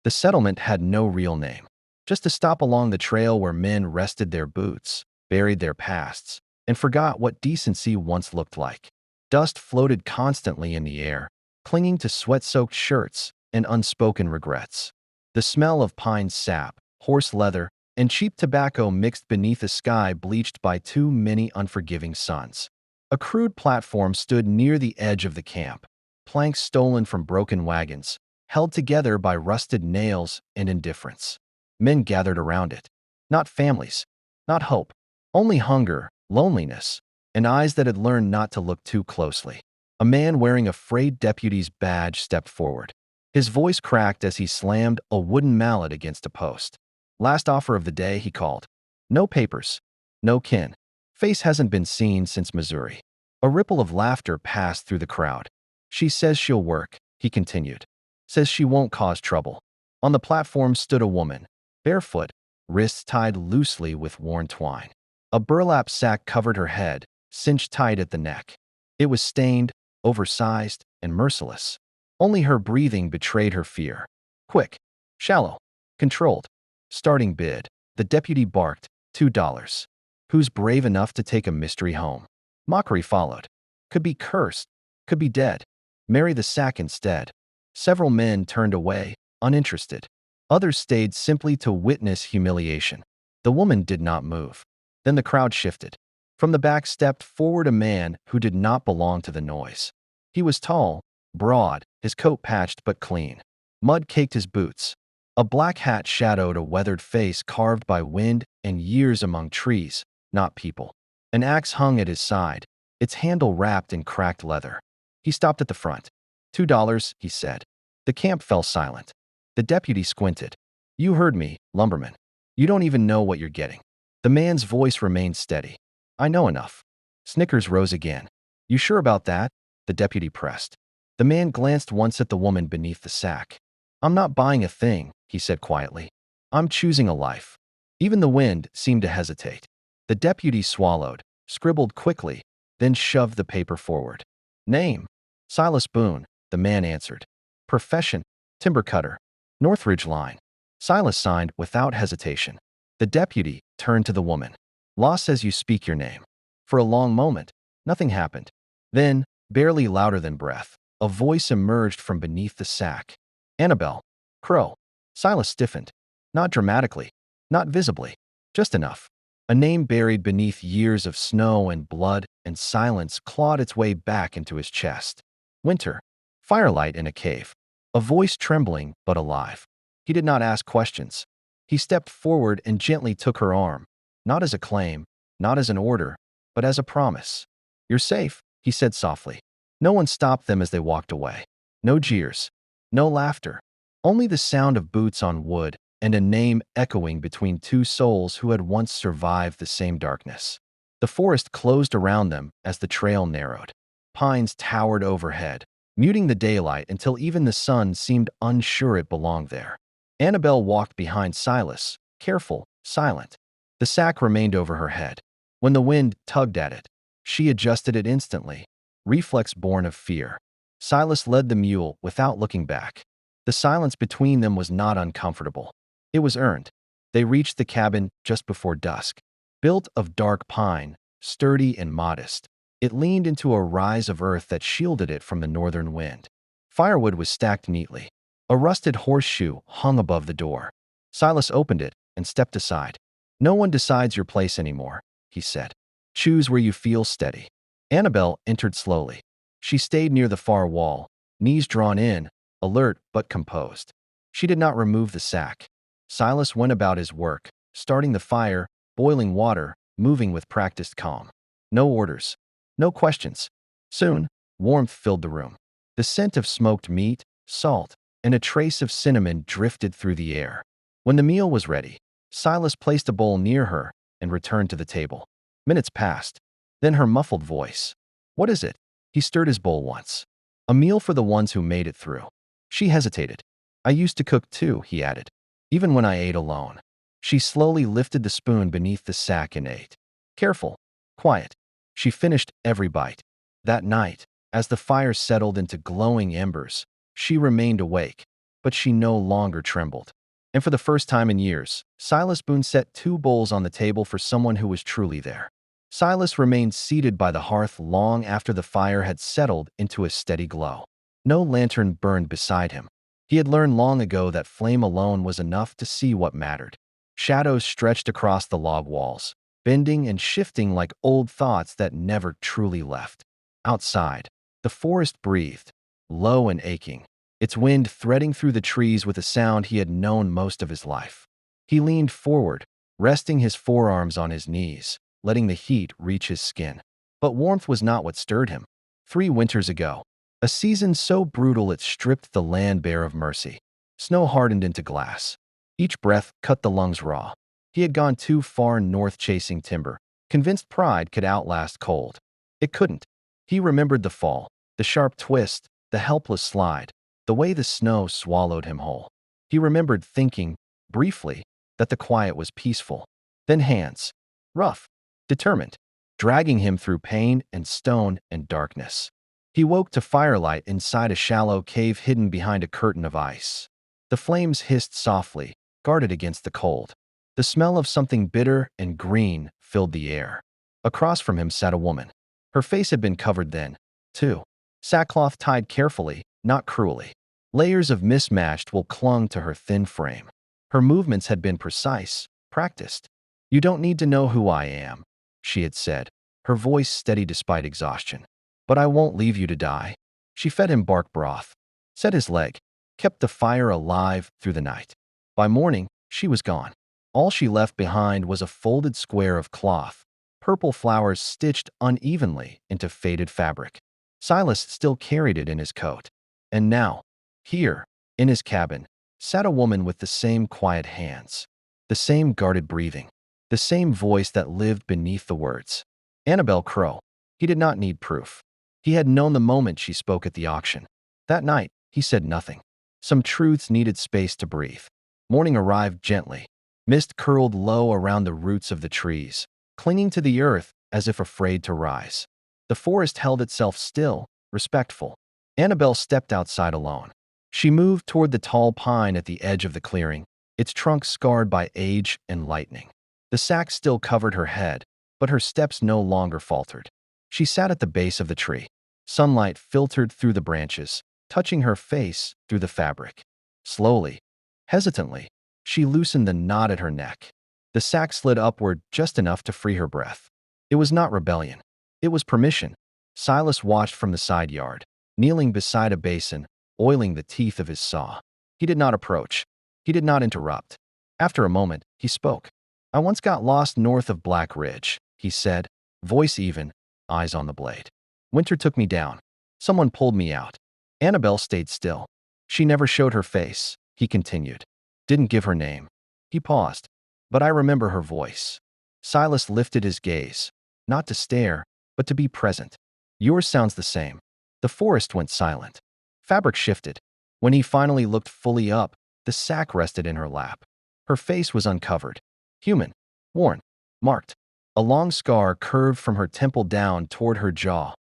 The settlement had no real name, just a stop along the trail where men rested their boots, buried their pasts, and forgot what decency once looked like. Dust floated constantly in the air, clinging to sweat-soaked shirts and unspoken regrets. The smell of pine sap, horse leather, and cheap tobacco mixed beneath a sky bleached by too many unforgiving suns. A crude platform stood near the edge of the camp, planks stolen from broken wagons, held together by rusted nails and indifference. Men gathered around it. Not families, not hope, only hunger, loneliness, and eyes that had learned not to look too closely. A man wearing a frayed deputy's badge stepped forward. His voice cracked as he slammed a wooden mallet against a post. "Last offer of the day," he called. "No papers. No kin. Face hasn't been seen since Missouri." A ripple of laughter passed through the crowd. "She says she'll work," he continued. "Says she won't cause trouble." On the platform stood a woman, barefoot, wrists tied loosely with worn twine. A burlap sack covered her head, cinched tight at the neck. It was stained, oversized, and merciless. Only her breathing betrayed her fear. Quick, shallow, controlled. Starting bid. The deputy barked, $2. Who's brave enough to take a mystery home? Mockery followed. Could be cursed. Could be dead. Marry the sack instead. Several men turned away, uninterested. Others stayed simply to witness humiliation. The woman did not move. Then the crowd shifted. From the back stepped forward a man who did not belong to the noise. He was tall, broad, his coat patched but clean. Mud caked his boots. A black hat shadowed a weathered face carved by wind and years among trees, not people. An axe hung at his side, its handle wrapped in cracked leather. He stopped at the front. $2, he said. The camp fell silent. The deputy squinted. "You heard me, lumberman. You don't even know what you're getting." The man's voice remained steady. "I know enough." Snickers rose again. "You sure about that?" the deputy pressed. The man glanced once at the woman beneath the sack. "I'm not buying a thing," he said quietly. "I'm choosing a life." Even the wind seemed to hesitate. The deputy swallowed, scribbled quickly, then shoved the paper forward. "Name? Silas Boone," the man answered. "Profession? Timber cutter. Northridge line." Silas signed without hesitation. The deputy turned to the woman. "Law says you speak your name." For a long moment, nothing happened. Then, barely louder than breath, a voice emerged from beneath the sack. "Annabelle." Crow. Silas stiffened. Not dramatically, not visibly, just enough. A name buried beneath years of snow and blood and silence clawed its way back into his chest. Winter. Firelight in a cave. A voice trembling but alive. He did not ask questions. He stepped forward and gently took her arm, not as a claim, not as an order, but as a promise. "You're safe," he said softly. No one stopped them as they walked away. No jeers. No laughter. Only the sound of boots on wood and a name echoing between two souls who had once survived the same darkness. The forest closed around them as the trail narrowed. Pines towered overhead, muting the daylight until even the sun seemed unsure it belonged there. Annabelle walked behind Silas, careful, silent. The sack remained over her head. When the wind tugged at it, she adjusted it instantly, reflex born of fear. Silas led the mule without looking back. The silence between them was not uncomfortable. It was earned. They reached the cabin just before dusk. Built of dark pine, sturdy and modest, it leaned into a rise of earth that shielded it from the northern wind. Firewood was stacked neatly. A rusted horseshoe hung above the door. Silas opened it and stepped aside. "No one decides your place anymore," he said. "Choose where you feel steady." Annabelle entered slowly. She stayed near the far wall, knees drawn in, alert but composed. She did not remove the sack. Silas went about his work, starting the fire, boiling water, moving with practiced calm. No orders. No questions. Soon, warmth filled the room. The scent of smoked meat, salt, and a trace of cinnamon drifted through the air. When the meal was ready, Silas placed a bowl near her and returned to the table. Minutes passed. Then her muffled voice. "What is it?" He stirred his bowl once. "A meal for the ones who made it through." She hesitated. "I used to cook too," he added, "even when I ate alone." She slowly lifted the spoon beneath the sack and ate. Careful, quiet. She finished every bite. That night, as the fire settled into glowing embers, she remained awake, but she no longer trembled. And for the first time in years, Silas Boone set 2 bowls on the table for someone who was truly there. Silas remained seated by the hearth long after the fire had settled into a steady glow. No lantern burned beside him. He had learned long ago that flame alone was enough to see what mattered. Shadows stretched across the log walls, bending and shifting like old thoughts that never truly left. Outside, the forest breathed, low and aching, its wind threading through the trees with a sound he had known most of his life. He leaned forward, resting his forearms on his knees, letting the heat reach his skin. But warmth was not what stirred him. 3 winters ago, a season so brutal it stripped the land bare of mercy. Snow hardened into glass. Each breath cut the lungs raw. He had gone too far north chasing timber, convinced pride could outlast cold. It couldn't. He remembered the fall, the sharp twist, the helpless slide, the way the snow swallowed him whole. He remembered thinking, briefly, that the quiet was peaceful. Then hands, rough, determined, dragging him through pain and stone and darkness. He woke to firelight inside a shallow cave hidden behind a curtain of ice. The flames hissed softly, guarded against the cold. The smell of something bitter and green filled the air. Across from him sat a woman. Her face had been covered then, too. Sackcloth tied carefully, not cruelly. Layers of mismatched wool clung to her thin frame. Her movements had been precise, practiced. "You don't need to know who I am," she had said, her voice steady despite exhaustion. "But I won't leave you to die." She fed him bark broth, set his leg, kept the fire alive through the night. By morning, she was gone. All she left behind was a folded square of cloth, purple flowers stitched unevenly into faded fabric. Silas still carried it in his coat. And now, here, in his cabin, sat a woman with the same quiet hands, the same guarded breathing, the same voice that lived beneath the words. Annabelle Crow. He did not need proof. He had known the moment she spoke at the auction. That night, he said nothing. Some truths needed space to breathe. Morning arrived gently. Mist curled low around the roots of the trees, clinging to the earth as if afraid to rise. The forest held itself still, respectful. Annabelle stepped outside alone. She moved toward the tall pine at the edge of the clearing, its trunk scarred by age and lightning. The sack still covered her head, but her steps no longer faltered. She sat at the base of the tree. Sunlight filtered through the branches, touching her face through the fabric. Slowly, hesitantly, she loosened the knot at her neck. The sack slid upward just enough to free her breath. It was not rebellion. It was permission. Silas watched from the side yard, kneeling beside a basin, oiling the teeth of his saw. He did not approach. He did not interrupt. After a moment, he spoke. "I once got lost north of Black Ridge," he said, voice even, eyes on the blade. "Winter took me down. Someone pulled me out." Annabelle stayed still. "She never showed her face," he continued. "Didn't give her name." He paused. "But I remember her voice." Silas lifted his gaze, not to stare, but to be present. "Yours sounds the same." The forest went silent. Fabric shifted. When he finally looked fully up, the sack rested in her lap. Her face was uncovered. Human. Worn. Marked. A long scar curved from her temple down toward her jaw.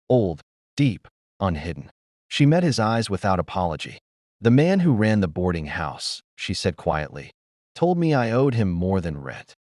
Old. Deep. Unhidden. She met his eyes without apology. "The man who ran the boarding house," she said quietly, "told me I owed him more than rent."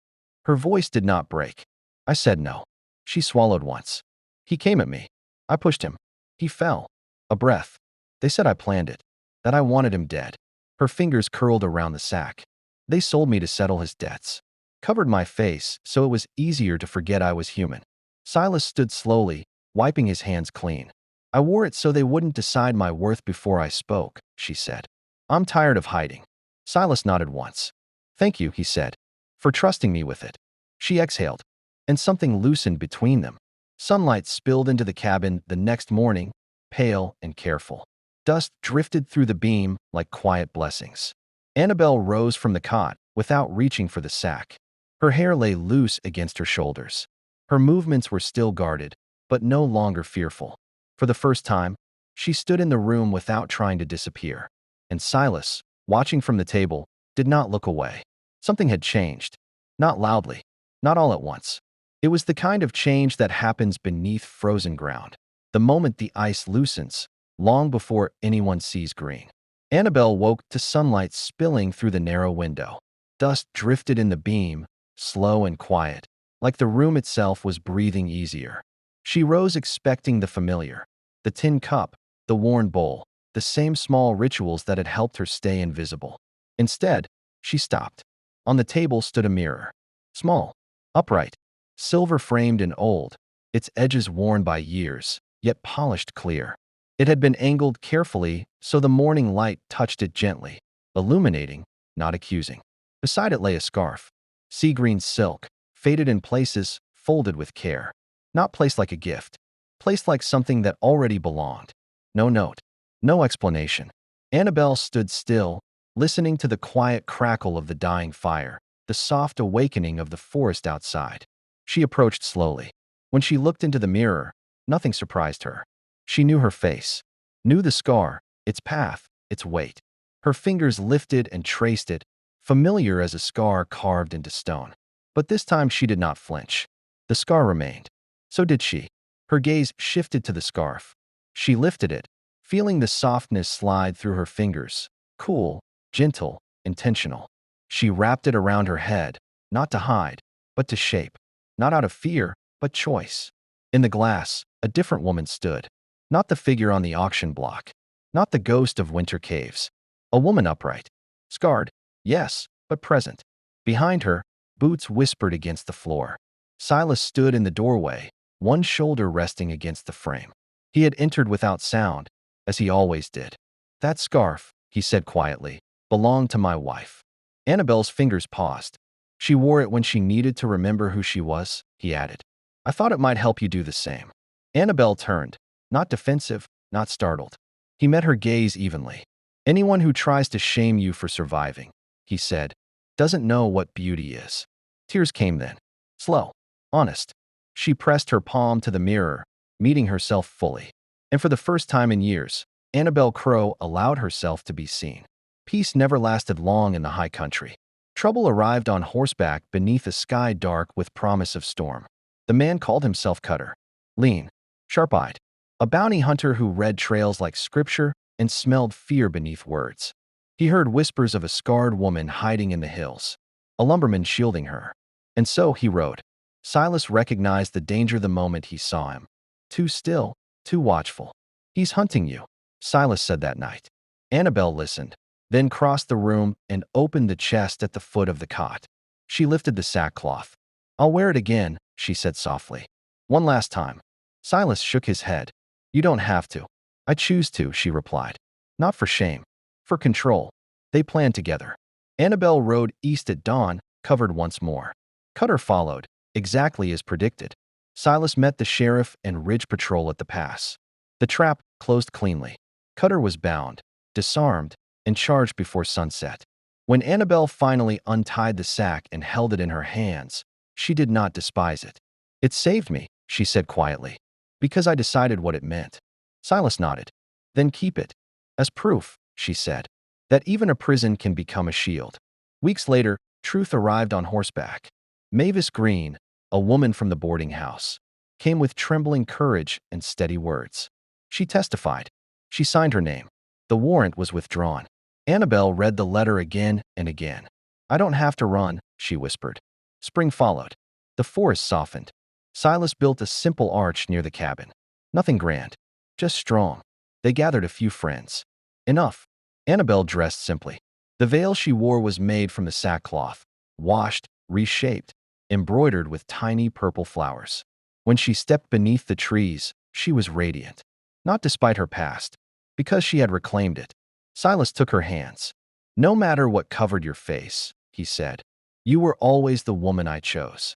Her voice did not break. I said no. She swallowed once. "He came at me. I pushed him. He fell. A breath. They said I planned it. That I wanted him dead." Her fingers curled around the sack. "They sold me to settle his debts. Covered my face so it was easier to forget I was human." Silas stood slowly, wiping his hands clean. "I wore it so they wouldn't decide my worth before I spoke," she said. "I'm tired of hiding." Silas nodded once. "Thank you," he said, "for trusting me with it." She exhaled, and something loosened between them. Sunlight spilled into the cabin the next morning, pale and careful. Dust drifted through the beam like quiet blessings. Annabelle rose from the cot without reaching for the sack. Her hair lay loose against her shoulders. Her movements were still guarded, but no longer fearful. For the first time, she stood in the room without trying to disappear. And Silas, watching from the table, did not look away. Something had changed. Not loudly. Not all at once. It was the kind of change that happens beneath frozen ground. The moment the ice loosens, long before anyone sees green. Annabelle woke to sunlight spilling through the narrow window. Dust drifted in the beam, slow and quiet, like the room itself was breathing easier. She rose expecting the familiar. The tin cup, the worn bowl, the same small rituals that had helped her stay invisible. Instead, she stopped. On the table stood a mirror. Small, upright, silver-framed and old, its edges worn by years, yet polished clear. It had been angled carefully so the morning light touched it gently, illuminating, not accusing. Beside it lay a scarf, sea green silk, faded in places, folded with care. Not placed like a gift, placed like something that already belonged. No note, no explanation. Annabelle stood still, listening to the quiet crackle of the dying fire, the soft awakening of the forest outside. She approached slowly. When she looked into the mirror, nothing surprised her. She knew her face, knew the scar, its path, its weight. Her fingers lifted and traced it, familiar as a scar carved into stone. But this time she did not flinch. The scar remained. So did she. Her gaze shifted to the scarf. She lifted it, feeling the softness slide through her fingers, cool, gentle, intentional. She wrapped it around her head, not to hide, but to shape. Not out of fear, but choice. In the glass, a different woman stood. Not the figure on the auction block. Not the ghost of winter caves. A woman upright. Scarred, yes, but present. Behind her, boots whispered against the floor. Silas stood in the doorway, one shoulder resting against the frame. He had entered without sound, as he always did. That scarf, he said quietly, belonged to my wife. Annabelle's fingers paused. She wore it when she needed to remember who she was, he added. I thought it might help you do the same. Annabelle turned, not defensive, not startled. He met her gaze evenly. Anyone who tries to shame you for surviving, he said, doesn't know what beauty is. Tears came then. Slow, honest. She pressed her palm to the mirror, meeting herself fully. And for the first time in years, Annabelle Crow allowed herself to be seen. Peace never lasted long in the high country. Trouble arrived on horseback beneath a sky dark with promise of storm. The man called himself Cutter. Lean, sharp-eyed. A bounty hunter who read trails like scripture and smelled fear beneath words. He heard whispers of a scarred woman hiding in the hills, a lumberman shielding her. And so he rode. Silas recognized the danger the moment he saw him. Too still, too watchful. He's hunting you, Silas said that night. Annabelle listened, then crossed the room and opened the chest at the foot of the cot. She lifted the sackcloth. I'll wear it again, she said softly. One last time. Silas shook his head. You don't have to. I choose to, she replied. Not for shame. For control. They planned together. Annabelle rode east at dawn, covered once more. Cutter followed, exactly as predicted. Silas met the sheriff and ridge patrol at the pass. The trap closed cleanly. Cutter was bound, disarmed, and charged before sunset. When Annabelle finally untied the sack and held it in her hands, she did not despise it. It saved me, she said quietly, because I decided what it meant. Silas nodded. Then keep it. As proof, she said, that even a prison can become a shield. Weeks later, Truth arrived on horseback. Mavis Green, a woman from the boarding house, came with trembling courage and steady words. She testified. She signed her name. The warrant was withdrawn. Annabelle read the letter again and again. I don't have to run, she whispered. Spring followed. The forest softened. Silas built a simple arch near the cabin. Nothing grand, just strong. They gathered a few friends. Enough. Annabelle dressed simply. The veil she wore was made from the sackcloth, washed, reshaped, embroidered with tiny purple flowers. When she stepped beneath the trees, she was radiant. Not despite her past, because she had reclaimed it. Silas took her hands. No matter what covered your face, he said, you were always the woman I chose.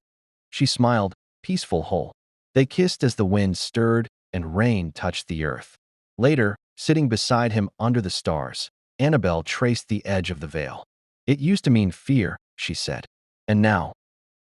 She smiled, peaceful whole. They kissed as the wind stirred and rain touched the earth. Later, sitting beside him under the stars, Annabelle traced the edge of the veil. It used to mean fear, she said. And now?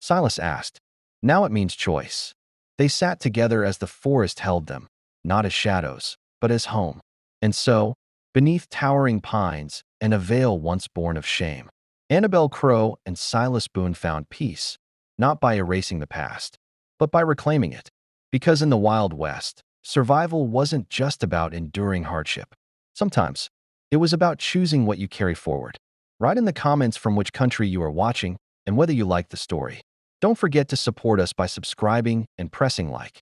Silas asked. Now it means choice. They sat together as the forest held them, not as shadows, but as home. And so, beneath towering pines and a veil once born of shame, Annabelle Crow and Silas Boone found peace, not by erasing the past, but by reclaiming it. Because in the Wild West, survival wasn't just about enduring hardship. Sometimes, It was about choosing what you carry forward. Write in the comments from which country you are watching and whether you like the story. Don't forget to support us by subscribing and pressing like.